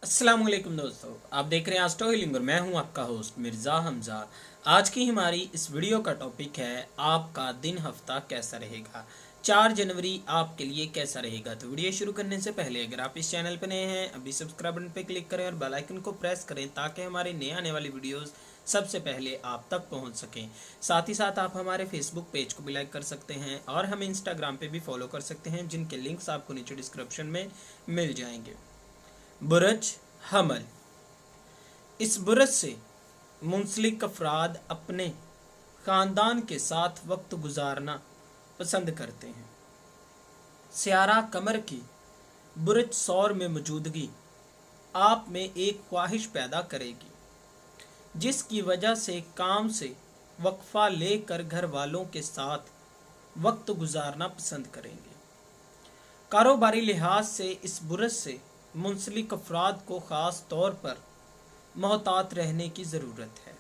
अस्सलाम वालेकुम दोस्तों, आप देख रहे हैं एस्ट्रो हीलिंग और मैं हूं आपका होस्ट मिर्ज़ा हमज़ा। आज की हमारी इस वीडियो का टॉपिक है आपका दिन हफ्ता कैसा रहेगा। 4 जनवरी आपके लिए कैसा रहेगा। तो वीडियो शुरू करने से पहले अगर आप इस चैनल पर नए हैं अभी सब्सक्राइब बटन पर क्लिक करें और बेल आइकन को प्रेस करें ताकि हमारे नए आने वाली वीडियोस सबसे पहले आप तक पहुंच सकें। साथ ही साथ आप हमारे फेसबुक पेज को भी लाइक कर सकते हैं और हमें इंस्टाग्राम पे भी फॉलो कर सकते हैं, जिनके लिंक्स आपको नीचे डिस्क्रिप्शन में मिल जाएंगे। बुरज हमल, इस बुरज से मुंसलिक अफराद अपने ख़ानदान के साथ वक्त गुजारना पसंद करते हैं। सियारा कमर की बुरज सौर में मौजूदगी आप में एक ख्वाहिश पैदा करेगी, जिसकी वजह से काम से वक्फा लेकर घर वालों के साथ वक्त गुजारना पसंद करेंगे। कारोबारी लिहाज से इस बुरज से मुंसलिक अफराद को ख़ास तौर पर मोहतात रहने की ज़रूरत है।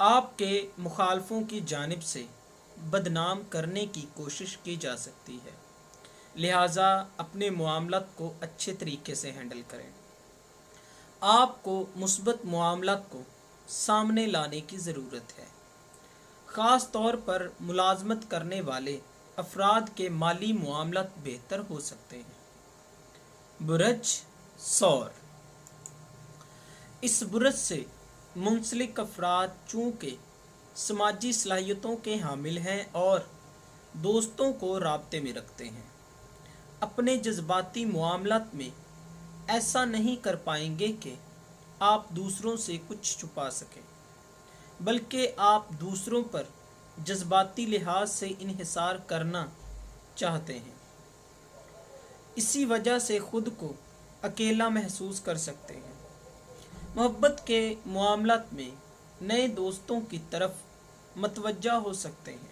आपके मुखालफों की जानिब से बदनाम करने की कोशिश की जा सकती है, लिहाजा अपने मामलात को अच्छे तरीके से हैंडल करें। आपको मुस्बत मामलात को सामने लाने की ज़रूरत है। ख़ास तौर पर मुलाजमत करने वाले अफराद के माली मामलात बेहतर हो सकते हैं। बुरज सौर, इस बुरज से मुंसलिक अफराद चूँकि समाजी सलाहियतों के हामिल हैं और दोस्तों को राब्ते में रखते हैं, अपने जज्बाती मामलात में ऐसा नहीं कर पाएंगे कि आप दूसरों से कुछ छुपा सकें, बल्कि आप दूसरों पर जज्बाती लिहाज से इन्हिसार करना चाहते हैं। इसी वजह से खुद को अकेला महसूस कर सकते हैं। मोहब्बत के मामलात में नए दोस्तों की तरफ मतवज्जा हो सकते हैं।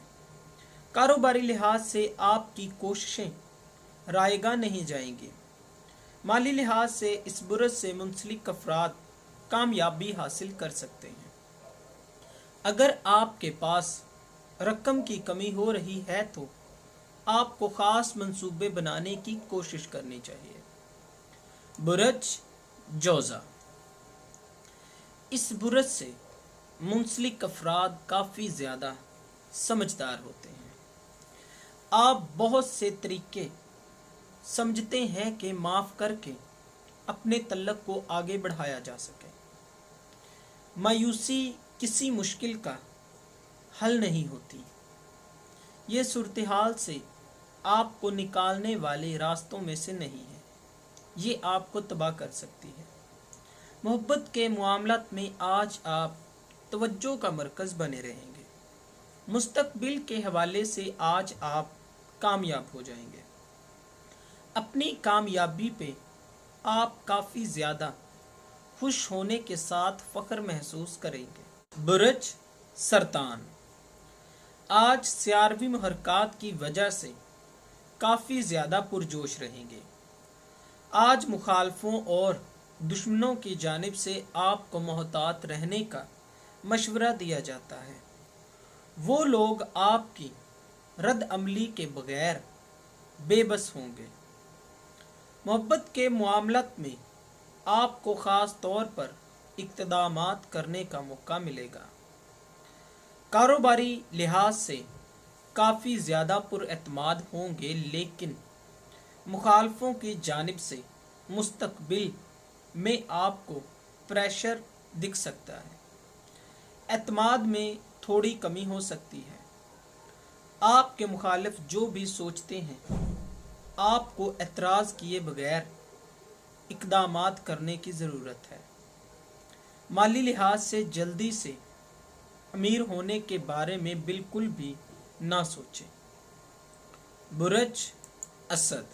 कारोबारी लिहाज से आपकी कोशिशें रायगा नहीं जाएंगी। माली लिहाज से इस बुरज से मुंसलिक अफराद कामयाबी हासिल कर सकते हैं। अगर आपके पास रकम की कमी हो रही है तो आपको ख़ास मंसूबे बनाने की कोशिश करनी चाहिए। बुरज जोज़ा, इस बुरज से मुंसलिक अफराद काफ़ी ज़्यादा समझदार होते हैं। आप बहुत से तरीके समझते हैं कि माफ़ करके अपने तल्लक को आगे बढ़ाया जा सके। मायूसी किसी मुश्किल का हल नहीं होती। ये सूरत हाल से आपको निकालने वाले रास्तों में से नहीं है, ये आपको तबाह कर सकती है। मोहब्बत के मामलात में आज आप तवज्जो का मरकज़ बने रहेंगे। मुस्तकबिल के हवाले से आज आप कामयाब हो जाएंगे। अपनी कामयाबी पे आप काफ़ी ज़्यादा खुश होने के साथ फ़ख्र महसूस करेंगे। बुरज सरतान, आज सियारवी महरकात की वजह से काफ़ी ज़्यादा पुरजोश रहेंगे। आज मुखालफों और दुश्मनों की जानिब से आपको मोहतात रहने का मशवरा दिया जाता है। वो लोग आपकी रद्द अमली के बगैर बेबस होंगे। मोहब्बत के मामलात में आपको ख़ास तौर पर इक़्तिदामात करने का मौका मिलेगा। कारोबारी लिहाज से काफ़ी ज़्यादा पुरएतमाद होंगे, लेकिन मुखालफों की जानिब से मुस्तकबिल में आपको प्रेशर दिख सकता है। एतमाद में थोड़ी कमी हो सकती है। आपके मुखालिफ जो भी सोचते हैं, आपको एतराज़ किए बगैर इक़दामात करने की ज़रूरत है। माली लिहाज से जल्दी से अमीर होने के बारे में बिल्कुल भी ना सोचें। बुरज असद,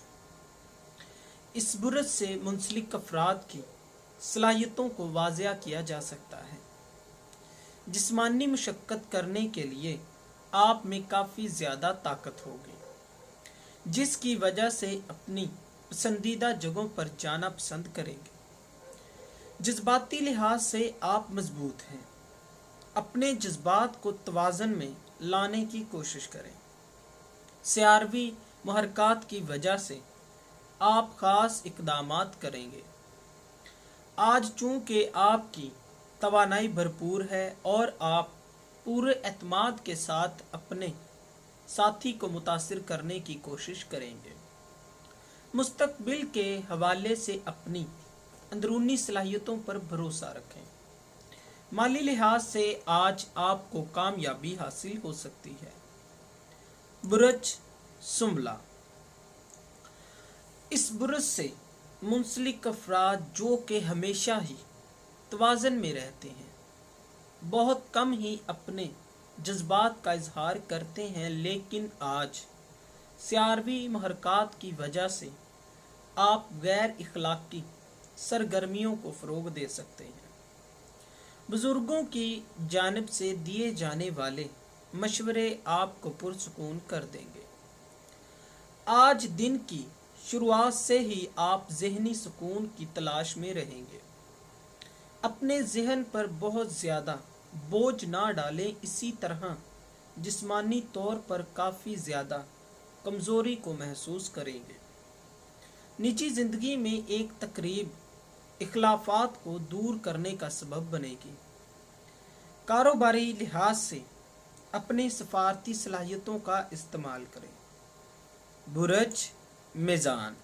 इस बुरज से मुंसलिक अफराद की सलाहियतों को वाज़िया किया जा सकता है। जिस्मानी मुशक्क़त करने के लिए आप में काफ़ी ज़्यादा ताकत होगी, जिसकी वजह से अपनी पसंदीदा जगहों पर जाना पसंद करेंगे। जज्बाती लिहाज से आप मजबूत हैं। अपने जज्बात को तवाज़न में लाने की कोशिश करें। सियारवी महरकात की वजह से आप ख़ास इक़दामात करेंगे। आज चूँकि आपकी तवानाई भरपूर है और आप पूरे एतमाद के साथ अपने साथी को मुतासिर करने की कोशिश करेंगे। मुस्तकबिल के हवाले से अपनी अंदरूनी सलाहियतों पर भरोसा रखें। माली लिहाज से आज आपको कामयाबी हासिल हो सकती है। बुरज सुमला, इस बुरज से मुंसलिक अफराद जो कि हमेशा ही तवाज़न में रहते हैं, बहुत कम ही अपने जज्बात का इजहार करते हैं, लेकिन आज सियारवी महरकात की वजह से आप गैर इखलाकी सरगर्मियों को फ़रोग़ दे सकते हैं। बुज़ुर्गों की जानिब से दिए जाने वाले मशवरे आपको पुरसुकून कर देंगे। आज दिन की शुरुआत से ही आप ज़हनी सुकून की तलाश में रहेंगे। अपने ज़हन पर बहुत ज़्यादा बोझ ना डालें, इसी तरह जिस्मानी तौर पर काफ़ी ज़्यादा कमज़ोरी को महसूस करेंगे। निजी ज़िंदगी में एक तकरीब इख्लाफात को दूर करने का सबब बनेगी। कारोबारी लिहाज से अपने सफारती सलाहियतों का इस्तेमाल करें। बुरज मीज़ान,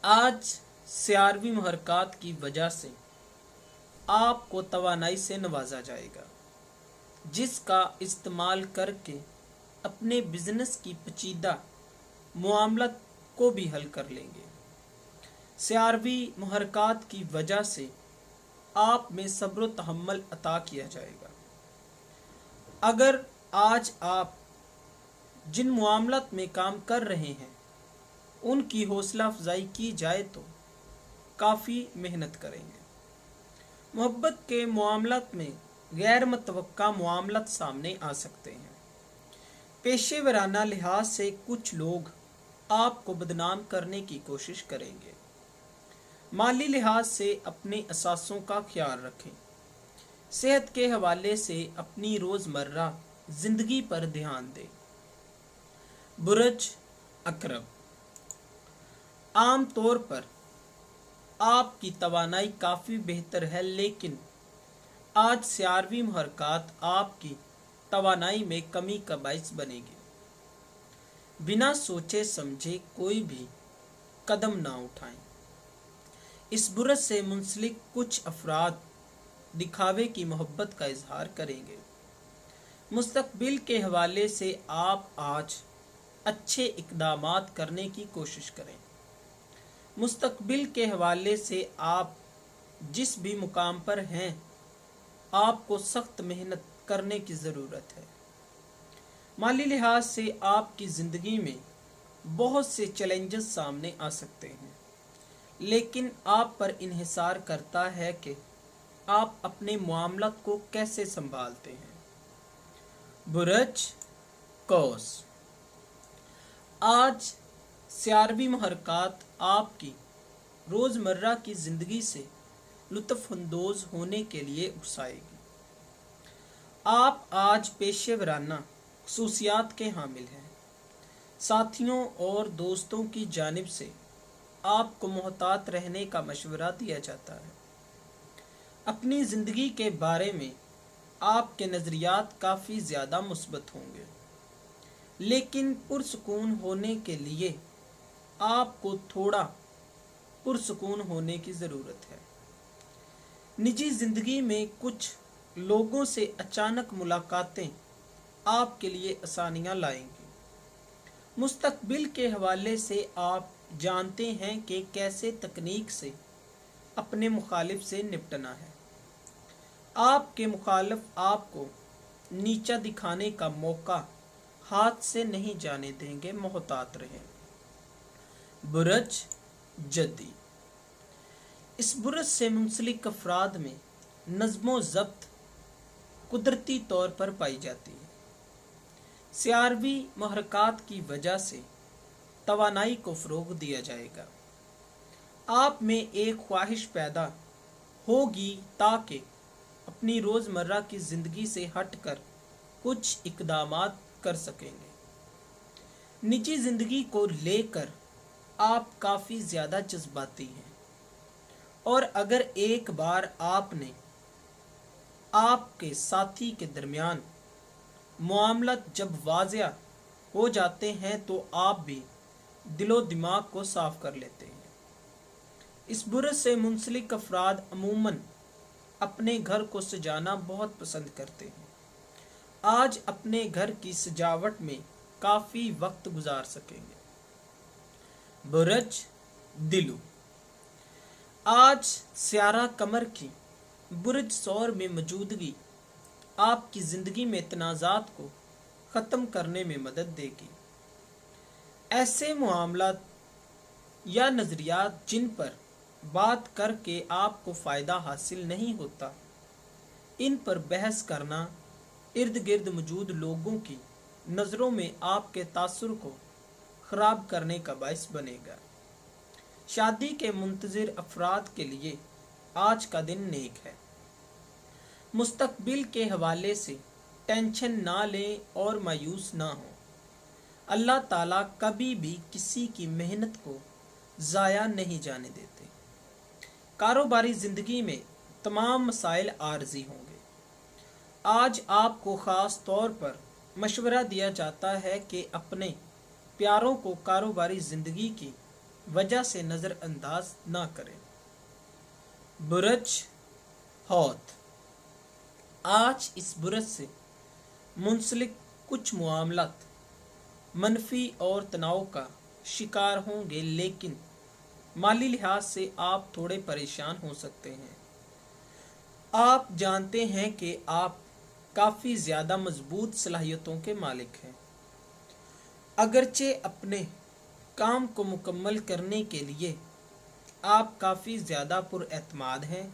आज सियारवी महरकात की वजह से आपको तवानाई से नवाजा जाएगा, जिसका इस्तेमाल करके अपने बिजनेस की पेचीदा मामलात को भी हल कर लेंगे। सियारवी महरकात की वजह से आप में सब्र व तहम्मुल अता किया जाएगा। अगर आज आप जिन मामलात में काम कर रहे हैं उनकी हौसला अफजाई की जाए तो काफ़ी मेहनत करेंगे। मोहब्बत के मामलात में गैर मुतवक्का मामलात सामने आ सकते हैं। पेशेवराना लिहाज से कुछ लोग आपको बदनाम करने की कोशिश करेंगे। माली लिहाज से अपने असासों का ख्याल रखें। सेहत के हवाले से अपनी रोज़मर्रा ज़िंदगी पर ध्यान दें। बुरज अकरब, आम तौर पर आपकी तवानाई काफ़ी बेहतर है, लेकिन आज सियारवी महरकात आपकी तवानाई में कमी का बाइस बनेगी। बिना सोचे समझे कोई भी कदम ना उठाएं। इस बुरज से मुंसलिक कुछ अफराद दिखावे की मोहब्बत का इजहार करेंगे। मुस्तकबिल के हवाले से आप आज अच्छे इक़दामात करने की कोशिश करें। मुस्तकबिल के हवाले से आप जिस भी मुकाम पर हैं, आपको सख्त मेहनत करने की ज़रूरत है। माली लिहाज से आपकी ज़िंदगी में बहुत से चैलेंजेस सामने आ सकते हैं, लेकिन आप पर इन्हिसार करता है कि आप अपने मामलात को कैसे संभालते हैं। बुरज कौस, आज सियारवी महरकात आपकी रोज़मर्रा की ज़िंदगी से लुत्फ़अंदोज़ होने के लिए उकसाएगी। आप आज पेशेवराना खुसूसियात के हामिल हैं। साथियों और दोस्तों की जानिब से आपको मोहतात रहने का मशवरा दिया जाता है। अपनी ज़िंदगी के बारे में आपके नज़रियात काफ़ी ज़्यादा मुस्बत होंगे, लेकिन पुरसुकून होने के लिए आपको थोड़ा पुरसुकून होने की ज़रूरत है। निजी ज़िंदगी में कुछ लोगों से अचानक मुलाकातें आपके लिए आसानियाँ लाएंगी। मुस्तकबिल के हवाले से आप जानते हैं कि कैसे तकनीक से अपने मुखालिफ से निपटना है। आपके मुखालिफ आपको नीचा दिखाने का मौका हाथ से नहीं जाने देंगे, मोहतात रहें। बुरज जद्दी, इस बुरज से मुंसलिक अफराद में नज़्मो ज़ब्त कुदरती तौर पर पाई जाती है। सियारवी महरकात की वजह से तवानाई को फ़रोग़ दिया जाएगा। आप में एक ख्वाहिश पैदा होगी ताकि अपनी रोज़मर्रा की ज़िंदगी से हटकर कुछ इक़दामात कर सकेंगे। निजी ज़िंदगी को लेकर आप काफ़ी ज़्यादा जज्बाती हैं और अगर एक बार आपने आपके साथी के दरमियान मामलत जब वाज़िया हो जाते हैं तो आप भी दिलो दिमाग को साफ कर लेते हैं। इस बुरज से मुंसलिक अफराद अमूमन अपने घर को सजाना बहुत पसंद करते हैं। आज अपने घर की सजावट में काफ़ी वक्त गुजार सकेंगे। बुरज दिलू। आज स्यारा कमर की बुरज सौर में मौजूदगी आपकी ज़िंदगी में तनाज़ात को ख़त्म करने में मदद देगी। ऐसे मामलात या नज़रियात जिन पर बात करके आपको फ़ायदा हासिल नहीं होता, इन पर बहस करना इर्द गिर्द मौजूद लोगों की नज़रों में आपके तासुर को ख़राब करने का बाइस बनेगा। शादी के मुंतज़िर अफराद के लिए आज का दिन नेक है। मुस्तकबिल के हवाले से टेंशन ना लें और मायूस ना हो। अल्लाह ताला कभी भी किसी की मेहनत को ज़ाया नहीं जाने देते। कारोबारी ज़िंदगी में तमाम मसाइल आर्जी होंगे। आज आपको ख़ास तौर पर मशवरा दिया जाता है कि अपने प्यारों को कारोबारी ज़िंदगी की वजह से नज़रअंदाज ना करें। बुरज हौत। आज इस बुरज से मुंसलिक कुछ मामलात मनफी और तनाव का शिकार होंगे, लेकिन माली लिहाज से आप थोड़े परेशान हो सकते हैं। आप जानते हैं कि आप काफ़ी ज़्यादा मजबूत सलाहियतों के मालिक हैं। अगरचे अपने काम को मुकम्मल करने के लिए आप काफ़ी ज़्यादा पुरएतमाद हैं।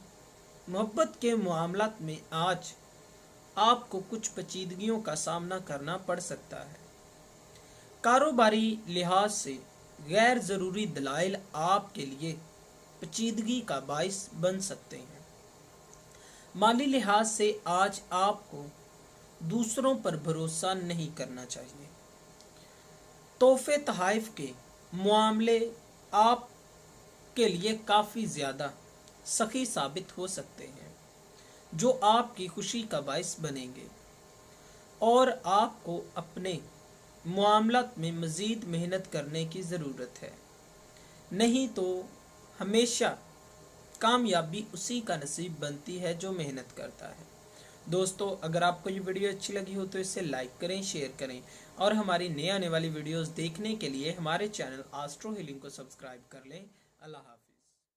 मोहब्बत के मामलात में आज आपको कुछ पेचीदगियों का सामना करना पड़ सकता है। कारोबारी लिहाज से गैर ज़रूरी दलाइल आपके लिए पेचीदगी का बाइस बन सकते हैं। माली लिहाज से आज आपको दूसरों पर भरोसा नहीं करना चाहिए। तोहफे तहाइफ के मामले आपके लिए काफ़ी ज़्यादा सखी साबित हो सकते हैं, जो आपकी खुशी का बाइस बनेंगे और आपको अपने मामलात में मज़ीद मेहनत करने की ज़रूरत है, नहीं तो हमेशा कामयाबी उसी का नसीब बनती है जो मेहनत करता है। दोस्तों, अगर आपको ये वीडियो अच्छी लगी हो तो इसे लाइक करें, शेयर करें और हमारी नई आने वाली वीडियोस देखने के लिए हमारे चैनल एस्ट्रो हीलिंग को सब्सक्राइब कर लें। अल्लाह हाफ़िज़।